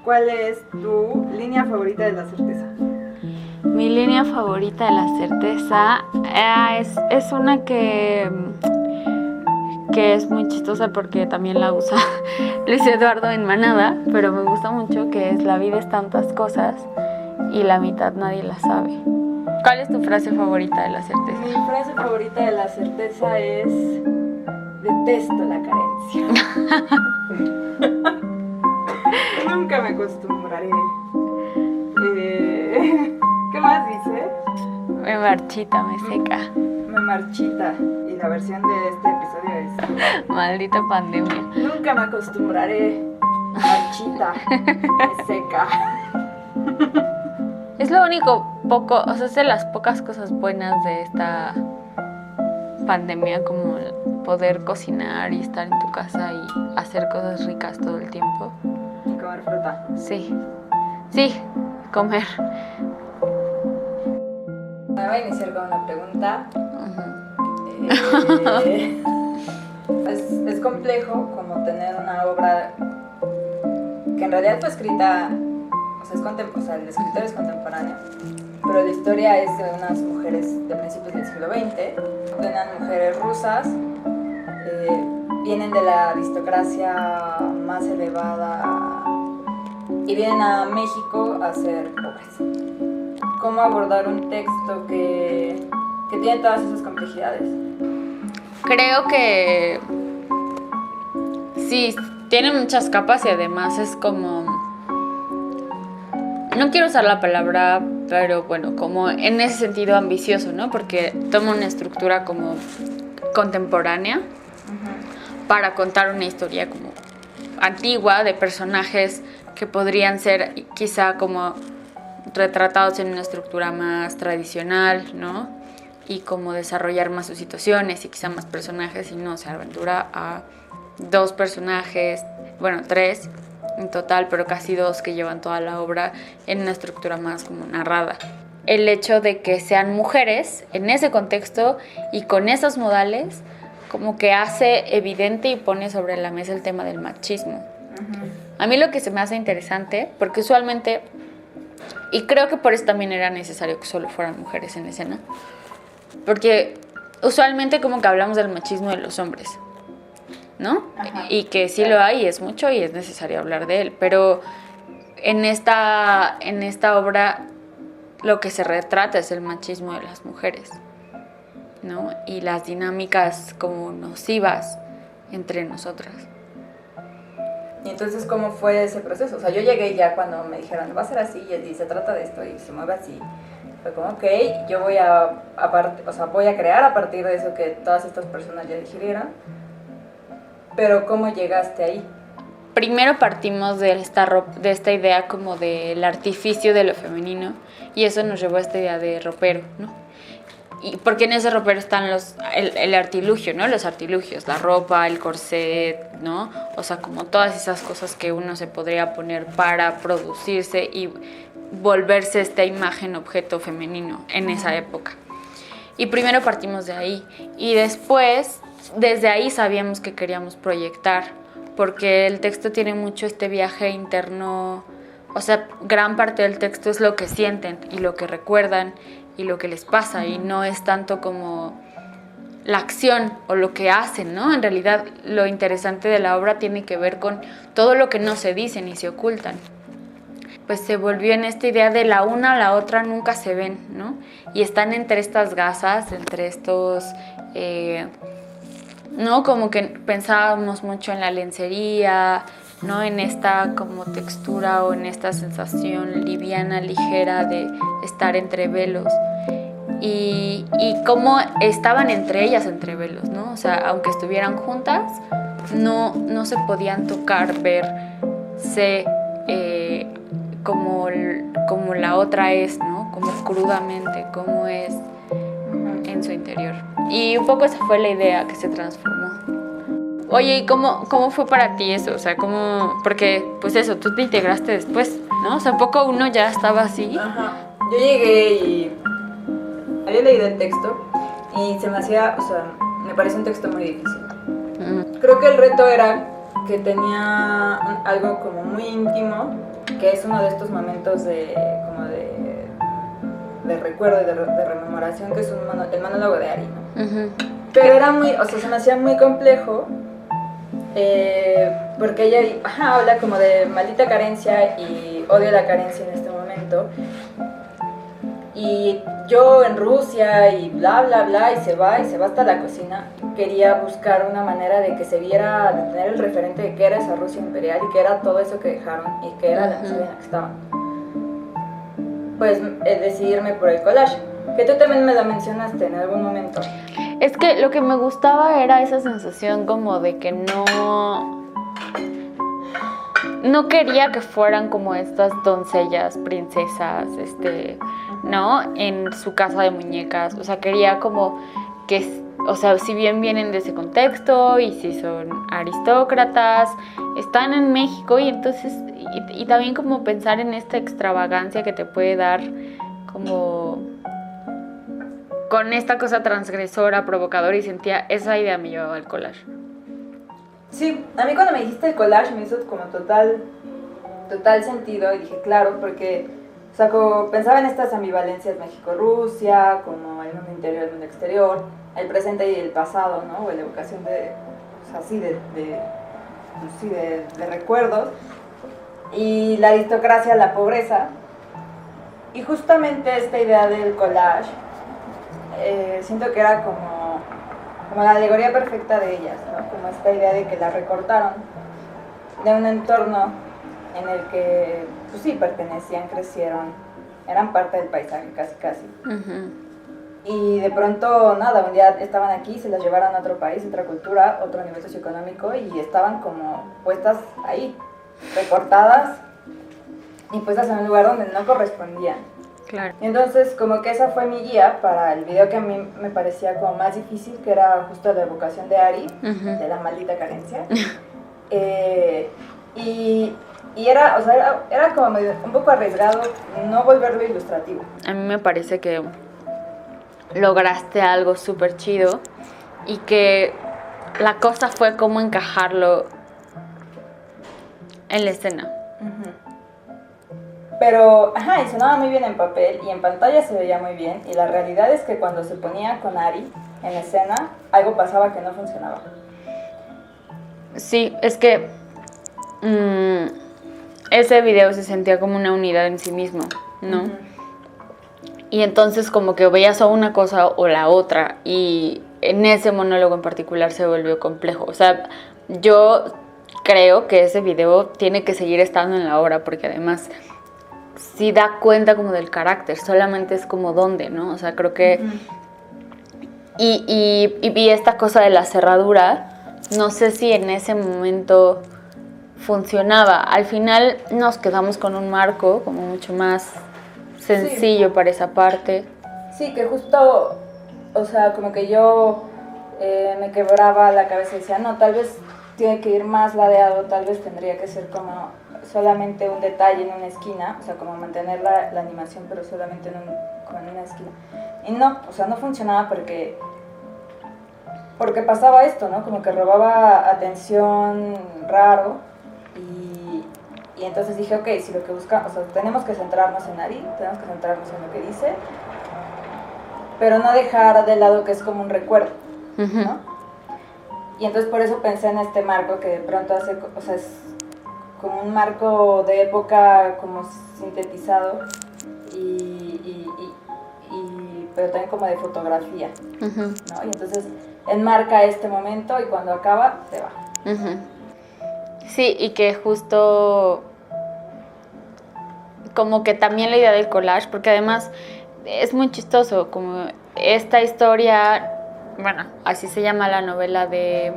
¿Cuál es tu línea favorita de la certeza? Mi línea favorita de la certeza es una que es muy chistosa porque también la usa Luis Eduardo en Manada, pero me gusta mucho, que es: la vida es tantas cosas y la mitad nadie la sabe. ¿Cuál es tu frase favorita de la certeza? Mi frase favorita de la certeza es: detesto la carencia. Nunca me acostumbraré. ¿Qué más dice? Me marchita, me seca. Me marchita. Y la versión de este episodio es: Maldita pandemia. nunca me acostumbraré. Marchita, me seca. Es lo único poco, o sea, es de las pocas cosas buenas de esta pandemia, como el poder cocinar y estar en tu casa y hacer cosas ricas todo el tiempo. Y comer fruta. Sí, comer. Me voy a iniciar con una pregunta. Es complejo como tener una obra que en realidad fue escrita, o sea, el escritor es contemporáneo, pero la historia es de unas mujeres de principios del siglo XX, de unas mujeres rusas, vienen de la aristocracia más elevada y vienen a México a ser pobres. ¿Cómo abordar un texto que tiene todas esas complejidades? Creo que sí, tiene muchas capas y además es como, no quiero usar la palabra, pero bueno, como en ese sentido ambicioso, ¿no? Porque toma una estructura como contemporánea para contar una historia como antigua de personajes que podrían ser quizá como retratados en una estructura más tradicional, ¿no? Y como desarrollar más sus situaciones y quizá más personajes, y no, se aventura a 2 personajes, bueno, 3 en total, pero casi 2 que llevan toda la obra en una estructura más como narrada. El hecho de que sean mujeres en ese contexto y con esos modales como que hace evidente y pone sobre la mesa el tema del machismo. A mí lo que se me hace interesante, porque usualmente, y creo que por eso también era necesario que solo fueran mujeres en escena, porque usualmente como que hablamos del machismo de los hombres, ¿no? Ajá. Y que sí lo hay, es mucho y es necesario hablar de él, pero en esta obra lo que se retrata es el machismo de las mujeres, ¿no? Y las dinámicas como nocivas entre nosotras. Y entonces, ¿cómo fue ese proceso? O sea, yo llegué ya cuando me dijeron, va a ser así y se trata de esto y se mueve así. Fue como, ok, yo voy voy a crear a partir de eso que todas estas personas ya digirieron. Pero ¿cómo llegaste ahí? Primero partimos de esta idea como del artificio de lo femenino, y eso nos llevó a esta idea de ropero, ¿no? Y porque en ese ropero están el artilugio, ¿no? Los artilugios, la ropa, el corset, ¿no? O sea, como todas esas cosas que uno se podría poner para producirse y volverse esta imagen objeto femenino en esa época. Y primero partimos de ahí, y después desde ahí sabíamos que queríamos proyectar, porque el texto tiene mucho este viaje interno, o sea, gran parte del texto es lo que sienten y lo que recuerdan y lo que les pasa, y no es tanto como la acción o lo que hacen, ¿no? En realidad lo interesante de la obra tiene que ver con todo lo que no se dicen y se ocultan. Pues se volvió en esta idea de la una a la otra nunca se ven, ¿no? Y están entre estas gasas, entre estos... ¿no? Como que pensábamos mucho en la lencería, ¿no? En esta como textura o en esta sensación liviana, ligera de estar entre velos. Y cómo estaban entre ellas entre velos, ¿no? O sea, aunque estuvieran juntas, no se podían tocar, verse como la otra es, ¿no? Como crudamente, como es en su interior. Y un poco esa fue la idea que se transformó. Oye, ¿y cómo fue para ti eso? O sea, porque pues eso, tú te integraste después, ¿no? O sea, poco uno ya estaba así. Ajá. Yo llegué y había leído el texto y se me hacía, o sea, me pareció un texto muy difícil. Creo que el reto era que tenía algo como muy íntimo que es uno de estos momentos de recuerdo y de rememoración, que es el monólogo de Ari, ¿no? Ujú. Pero era muy, o sea, se me hacía muy complejo, porque ella habla como de maldita carencia y odio la carencia en este momento. Y yo en Rusia y bla, bla, bla, y se va hasta la cocina. Quería buscar una manera de que se viera, de tener el referente de qué era esa Rusia imperial y qué era todo eso que dejaron y qué era la miseria en la que estaban. Pues decidirme por el collage, que tú también me lo mencionaste en algún momento. Es que lo que me gustaba era esa sensación como de que no quería que fueran como estas doncellas, princesas, ¿no? En su casa de muñecas. O sea, quería como que, o sea, si bien vienen de ese contexto y si son aristócratas, están en México y entonces, y también como pensar en esta extravagancia que te puede dar como con esta cosa transgresora, provocadora, y sentía esa idea me llevaba al collage. Sí, a mí cuando me dijiste el collage me hizo como total sentido y dije, claro, porque, o sea, como pensaba en estas ambivalencias México-Rusia, como el mundo interior y el mundo exterior, el presente y el pasado, ¿no? O la evocación de, o sea, sí, de recuerdos, y la aristocracia, la pobreza, y justamente esta idea del collage, siento que era como la alegoría perfecta de ellas, ¿no? Como esta idea de que la recortaron de un entorno en el que, pues sí, pertenecían, crecieron, eran parte del paisaje casi. Uh-huh. Y de pronto, nada, un día estaban aquí, se las llevaron a otro país, otra cultura, otro nivel socioeconómico, y estaban como puestas ahí, recortadas y puestas en un lugar donde no correspondían. Claro. Entonces, como que esa fue mi guía para el video que a mí me parecía como más difícil, que era justo la evocación de Ari, Uh-huh. de la maldita carencia. Y era, o sea, era como un poco arriesgado no volverlo ilustrativo. A mí me parece que lograste algo súper chido y que la cosa fue cómo encajarlo en la escena. Uh-huh. Pero, y sonaba muy bien en papel y en pantalla se veía muy bien, y la realidad es que cuando se ponía con Ari en escena, algo pasaba que no funcionaba. Sí, es que ese video se sentía como una unidad en sí mismo, ¿no? Uh-huh. Y entonces como que veías o una cosa o la otra, y en ese monólogo en particular se volvió complejo. O sea, yo creo que ese video tiene que seguir estando en la obra, porque además sí da cuenta como del carácter, solamente es como dónde, ¿no? O sea, creo que... Uh-huh. Y vi esta cosa de la cerradura, no sé si en ese momento funcionaba. Al final nos quedamos con un marco como mucho más sencillo para esa parte. Sí, que justo, o sea, como que yo me quebraba la cabeza y decía, no, tal vez tiene que ir más ladeado, tal vez tendría que ser como solamente un detalle en una esquina, o sea, como mantener la animación, pero solamente como en una esquina. Y no, o sea, no funcionaba porque pasaba esto, ¿no? Como que robaba atención raro, y entonces dije, ok, si lo que busca, o sea, tenemos que centrarnos en Ari, tenemos que centrarnos en lo que dice, pero no dejar de lado que es como un recuerdo, Uh-huh. ¿no? Y entonces por eso pensé en este marco que de pronto hace, o sea, es como un marco de época como sintetizado, pero también como de fotografía, Uh-huh. ¿no? Y entonces enmarca este momento y cuando acaba se va. Uh-huh. Sí, y que justo como que también la idea del collage, porque además es muy chistoso, como esta historia, bueno, así se llama la novela de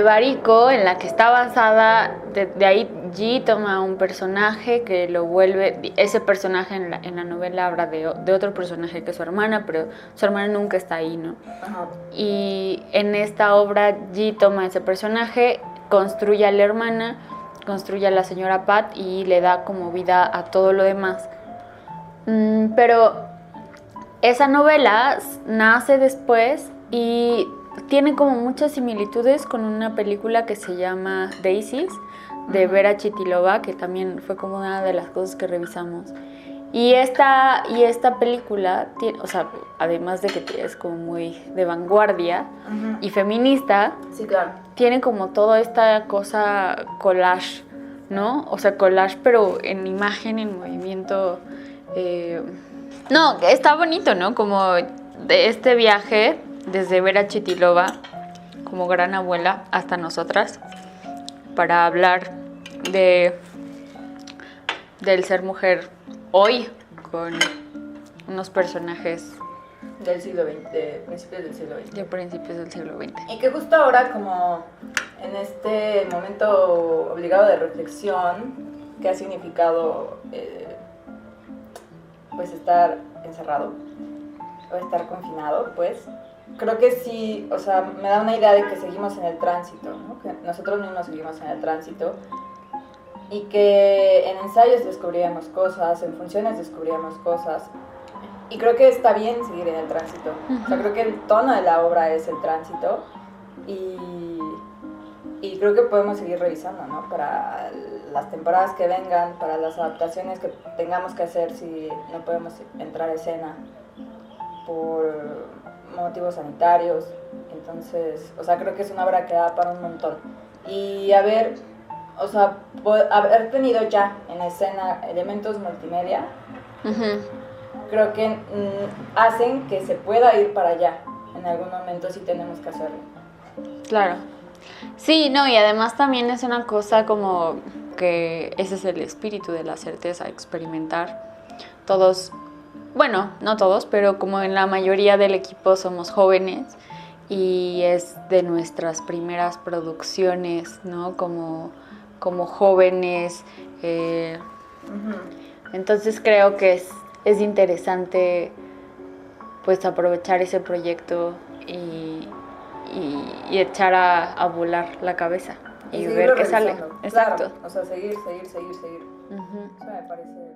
Barico, en la que está basada, de ahí G toma un personaje que lo vuelve, ese personaje en la novela habla de otro personaje que es su hermana, pero su hermana nunca está ahí, ¿no? Ajá. Y en esta obra G toma ese personaje, construye a la hermana, construye a la señora Pat y le da como vida a todo lo demás. Pero esa novela nace después y tiene como muchas similitudes con una película que se llama Daisies, de Vera Chitilova, que también fue como una de las cosas que revisamos. Y esta película, o sea, además de que es como muy de vanguardia y feminista, sí, claro, tiene como toda esta cosa collage, ¿no? O sea, collage, pero en imagen, en movimiento. No, está bonito, ¿no? Como de este viaje desde Vera Chitilova, como gran abuela, hasta nosotras, para hablar del ser mujer hoy, con unos personajes del siglo XX, de principios del siglo XX. de principios del siglo XX. Y que justo ahora, como en este momento obligado de reflexión, que ha significado pues estar encerrado o estar confinado, pues creo que sí, o sea, me da una idea de que seguimos en el tránsito, ¿no? Que nosotros mismos seguimos en el tránsito y que en ensayos descubríamos cosas, en funciones descubríamos cosas. Y creo que está bien seguir en el tránsito. O sea, creo que el tono de la obra es el tránsito y creo que podemos seguir revisando, ¿no? Para las temporadas que vengan, para las adaptaciones que tengamos que hacer si no podemos entrar a escena por motivos sanitarios. Entonces, o sea, creo que es una obra que da para un montón. Y haber tenido ya en escena elementos multimedia, creo que hacen que se pueda ir para allá en algún momento si tenemos que hacerlo. Claro. Sí, no, y además también es una cosa como que ese es el espíritu de la certeza, experimentar. Todos, bueno, no todos, pero como en la mayoría del equipo somos jóvenes y es de nuestras primeras producciones, ¿no? Como jóvenes. Entonces creo que es interesante pues aprovechar ese proyecto y echar a volar la cabeza y ver qué sale. Revisando. Exacto. Claro, o sea, seguir. Eso me parece